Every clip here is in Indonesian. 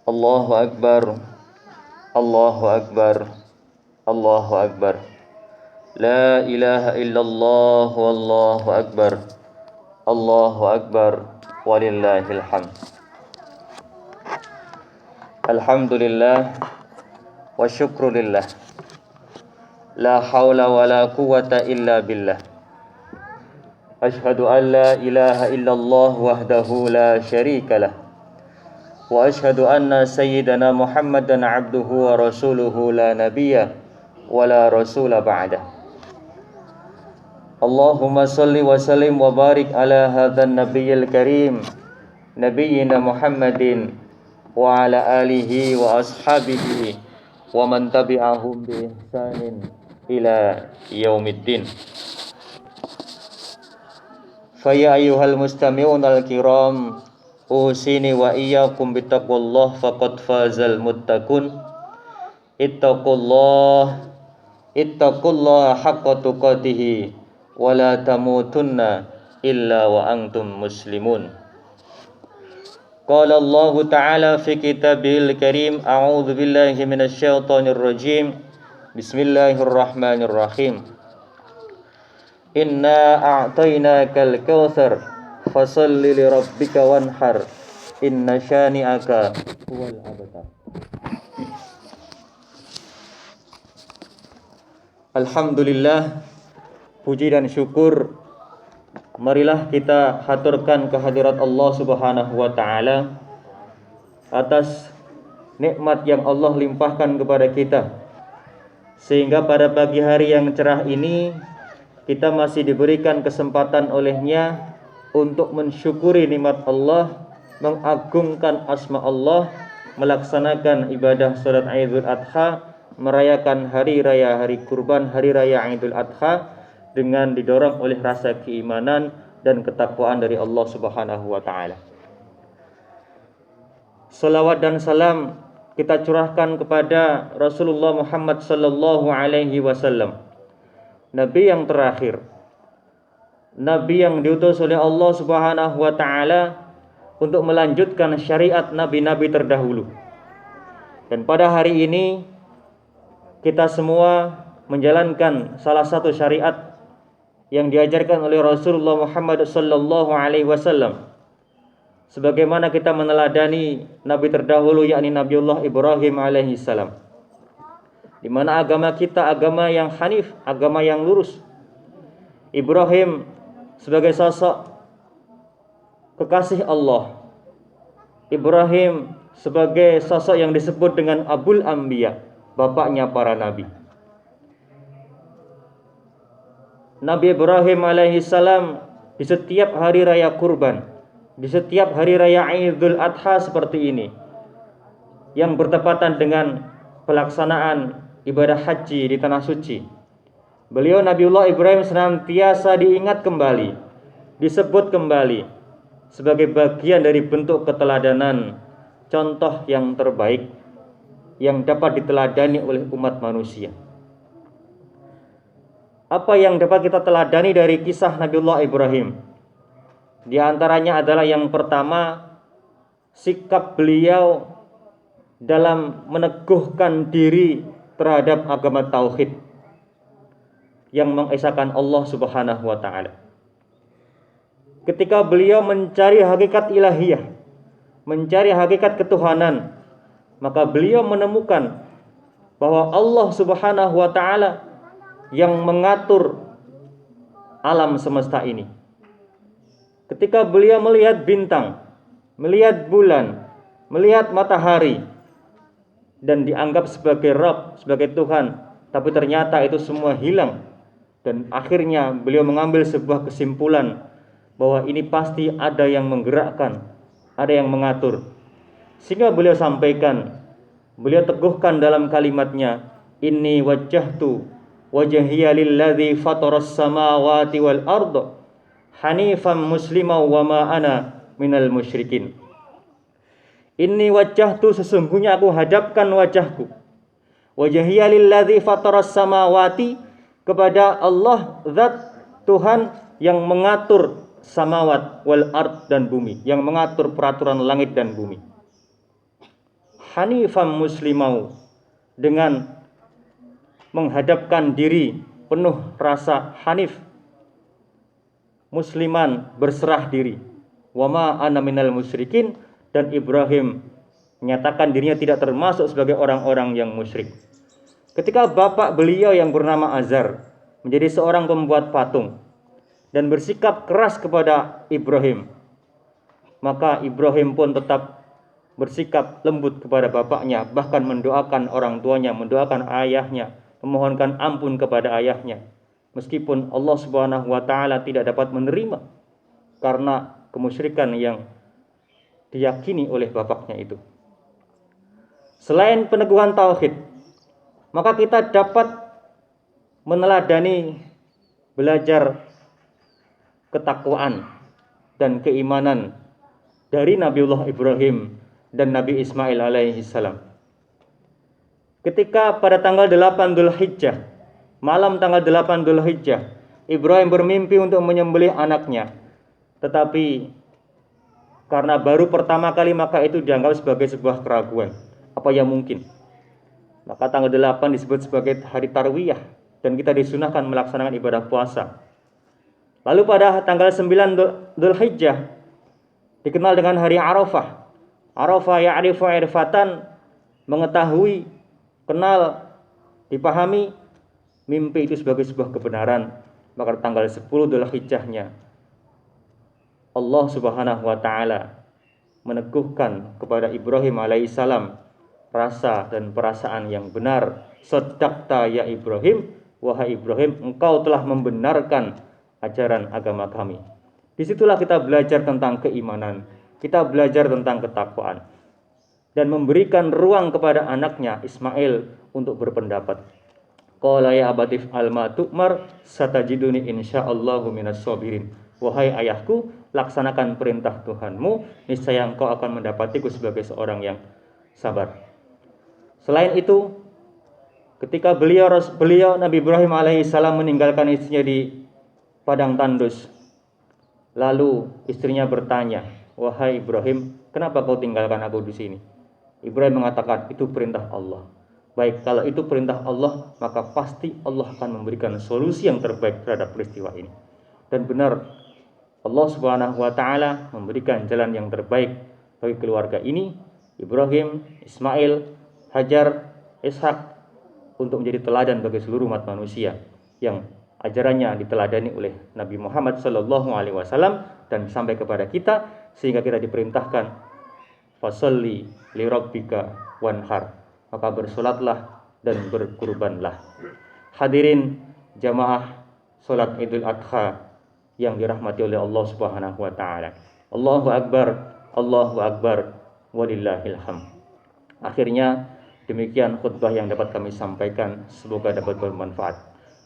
Allahu Akbar, Allahu Akbar, Allahu Akbar. La ilaha illallah, wallahu Akbar, Allahu Akbar, walillahil hamd. Alhamdulillah wa syukrulillah. La haula wa la quwata illa billah. Ashhadu an la ilaha illallah wahdahu la syarika lah. Wa ashhadu anna sayyidana Muhammadan abduhu wa rasuluhu la nabiyya wa la rasula ba'dah. Allahumma salli wa sallim wa barik ala hadzal nabiyyil karim nabiyyina Muhammadin wa ala alihi wa ashabihi wa man tabi'ahum bi ihsanin ila yaumiddin. Fa ya ayyuhal mustami'un al-kiram, usini wa iyyakum bittaqwallah faqad fazal muttaqun. Ittaqullaha haqqa tuqatih wa la tamutunna illa wa antum muslimun. Qala Allah Ta'ala fi kitabihil karim, a'udzu billahi minasy syaithanir rajim. Bismillahirrahmanirrahim. Inna a'tainakal kautsar fasalli li rabbika wanhar inna syani'aka huwal abtar. Alhamdulillah, puji dan syukur marilah kita haturkan kehadirat Allah Subhanahu wa taala atas nikmat yang Allah limpahkan kepada kita, sehingga pada pagi hari yang cerah ini kita masih diberikan kesempatan olehnya untuk mensyukuri nikmat Allah, mengagungkan asma Allah, melaksanakan ibadah salat Idul Adha, merayakan hari raya hari kurban, hari raya Idul Adha dengan didorong oleh rasa keimanan dan ketakwaan dari Allah Subhanahu wa taala. Salawat dan salam kita curahkan kepada Rasulullah Muhammad sallallahu alaihi wasallam, Nabi yang terakhir, Nabi yang diutus oleh Allah Subhanahu wa taala untuk melanjutkan syariat nabi-nabi terdahulu. Dan pada hari ini kita semua menjalankan salah satu syariat yang diajarkan oleh Rasulullah Muhammad sallallahu alaihi wasallam, sebagaimana kita meneladani nabi terdahulu, yakni Nabiullah Ibrahim alaihi salam, di mana agama kita agama yang hanif, agama yang lurus. Ibrahim sebagai sosok kekasih Allah, Ibrahim sebagai sosok yang disebut dengan Abul Anbiya, bapaknya para nabi. Nabi Ibrahim alaihi salam di setiap hari raya kurban, di setiap hari raya Idul Adha seperti ini, yang bertepatan dengan pelaksanaan ibadah haji di tanah suci, beliau Nabiullah Ibrahim senantiasa diingat kembali, disebut kembali sebagai bagian dari bentuk keteladanan, contoh yang terbaik yang dapat diteladani oleh umat manusia. Apa yang dapat kita teladani dari kisah Nabiullah Ibrahim? Di antaranya adalah yang pertama, sikap beliau dalam meneguhkan diri terhadap agama tauhid yang mengesahkan Allah Subhanahu wa taala. Ketika beliau mencari hakikat ilahiyah, mencari hakikat ketuhanan, maka beliau menemukan bahwa Allah Subhanahu wa taala yang mengatur alam semesta ini. Ketika beliau melihat bintang, melihat bulan, melihat matahari, dan dianggap sebagai Rabb, sebagai Tuhan, tapi ternyata itu semua hilang. Dan akhirnya beliau mengambil sebuah kesimpulan bahwa ini pasti ada yang menggerakkan, ada yang mengatur. Sehingga beliau sampaikan, beliau teguhkan dalam kalimatnya, inni wajjahtu wajhiya lilladzi fataras samawati wal arda hanifan musliman wa ma ana minal musyrikin. Inni wajjahtu, sesungguhnya aku hadapkan wajahku, wajhiya lilladzi fataras samawati, kepada Allah zat Tuhan yang mengatur samawat wal ard dan bumi, yang mengatur peraturan langit dan bumi. hanifan muslimau, dengan menghadapkan diri penuh rasa hanif, musliman berserah diri. Wa ma ana minal musyrikin, dan Ibrahim menyatakan dirinya tidak termasuk sebagai orang-orang yang musyrik. Ketika bapak beliau yang bernama Azar menjadi seorang pembuat patung dan bersikap keras kepada Ibrahim, maka Ibrahim pun tetap bersikap lembut kepada bapaknya, bahkan mendoakan orang tuanya, mendoakan ayahnya, memohonkan ampun kepada ayahnya. Meskipun Allah Subhanahu wa taala tidak dapat menerima karena kemusyrikan yang diyakini oleh bapaknya itu. Selain peneguhan tauhid, maka kita dapat meneladani belajar ketakwaan dan keimanan dari Nabiullah Ibrahim dan Nabi Ismail alaihi salam. Ketika pada tanggal 8 Dzulhijjah, malam tanggal 8 Dzulhijjah, Ibrahim bermimpi untuk menyembelih anaknya. Tetapi karena baru pertama kali, maka itu dianggap sebagai sebuah keraguan. Apa yang mungkin? Maka tanggal 8 disebut sebagai hari tarwiyah, dan kita disunahkan melaksanakan ibadah puasa. Lalu pada tanggal 9 Dzulhijjah dikenal dengan hari Arafah. Arafah ya'rifu irfatan, mengetahui, kenal, dipahami mimpi itu sebagai sebuah kebenaran. Maka tanggal 10 Dzulhijjahnya Allah Subhanahu wa taala meneguhkan kepada Ibrahim alaihissalam rasa dan perasaan yang benar. Shaddaqta ya Ibrahim, wahai Ibrahim, engkau telah membenarkan ajaran agama kami. Disitulah kita belajar tentang keimanan, kita belajar tentang ketakwaan, dan memberikan ruang kepada anaknya Ismail untuk berpendapat. Qala ya abatif alma tu'mar satajiduni insyaallahu minas sabirin. Wahai ayahku, laksanakan perintah Tuhanmu, niscaya engkau akan mendapatiku sebagai seorang yang sabar. Selain itu, ketika beliau Nabi Ibrahim alaihissalam meninggalkan istrinya di padang tandus, lalu istrinya bertanya, wahai Ibrahim, kenapa kau tinggalkan aku di sini? Ibrahim mengatakan, itu perintah Allah. Baik, kalau itu perintah Allah, maka pasti Allah akan memberikan solusi yang terbaik terhadap peristiwa ini. Dan benar, Allah Subhanahu wa taala memberikan jalan yang terbaik bagi keluarga ini, Ibrahim, Ismail, Hajar, Ishak, untuk menjadi teladan bagi seluruh umat manusia yang ajarannya diteladani oleh Nabi Muhammad sallallahu alaihi wasallam dan sampai kepada kita, sehingga kita diperintahkan fasalli li rabbika wanhar, maka bersolatlah dan berkurbanlah. Hadirin jamaah salat Idul Adha yang dirahmati oleh Allah Subhanahu wa taala. Allahu akbar, walillahil hamd. Akhirnya demikian khutbah yang dapat kami sampaikan, semoga dapat bermanfaat.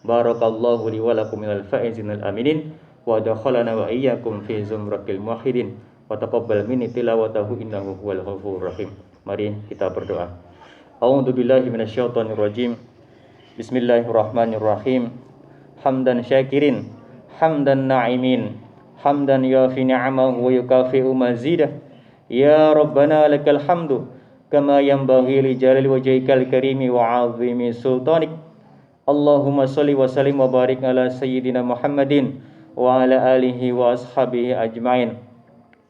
Barakallahu li wa lakum minal faizinil aminin wa dakhalana wa iyyakum fi zumratil muwahhidin wa taqabbal minni tilawatahu innahu huwal ghafurur rahim. Mari kita berdoa. A'udzu billahi minasyaitonir rajim. Bismillahirrahmanirrahim. Hamdan syakirin, hamdan na'imin, hamdan yafi ni'amahu wa yukafi'u mazidah. Ya Rabbana lakal hamdu kama yanbaghi li jalali wajhikal karimi wa 'azimi sultanik. Allahumma shalli wa sallim wa barik ala sayyidina Muhammadin wa ala alihi wa ashabihi ajmain.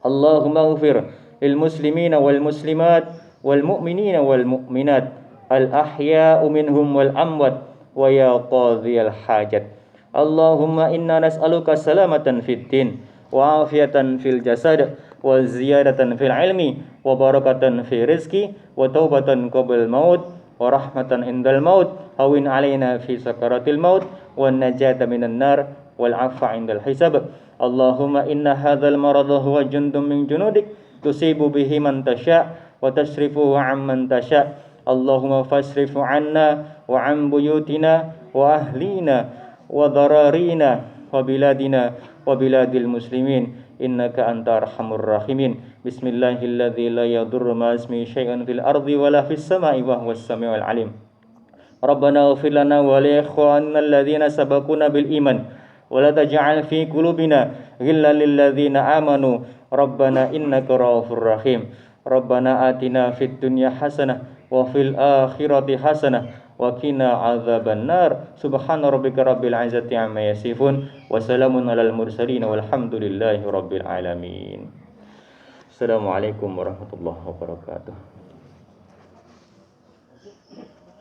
Allahumma ighfir lil muslimina wal muslimat wal mu'minina wal mu'minat al ahya'u minhum wal amwat wa ya qadhiyal hajat. Allahumma inna nas'aluka salamatan fid din wa afiyatan fil jasad wa ziyadatan fil ilmi wa barakatan fi rizqi wa taubatan qabl maut wa rahmatan indal maut hawin alaina fi sakaratil maut wa najata minan nar wal afa indal hisab. Allahumma inna hadzal marada huwa jundum min junudik tusibu bihi man tasha wa tasrifuhu amman tasha. Allahumma fasrifu anna wa an buyutina wa ahlina wa dararina wa biladina wa biladil muslimin innaka anta arhamur rahimin. Bismillahilladzi la yadurru ma ismi syai'un fil ardi wala fis sama'i wa huwas samiul alim. Rabbana ighfir lana wa li ikhwanina alladhina sabaquna bil iman wa la taj'al fi qulubina ghillan lil ladzina amanu rabbana innaka ra'ufur rahim. Rabbana atina fid dunya hasanah wa fil akhirati hasanah wa qina adzabannar. Subhana rabbika rabbil izzati amma yasifun wa salamun alal mursalin walhamdulillahi rabbil alamin. Assalamualaikum warahmatullahi wabarakatuh.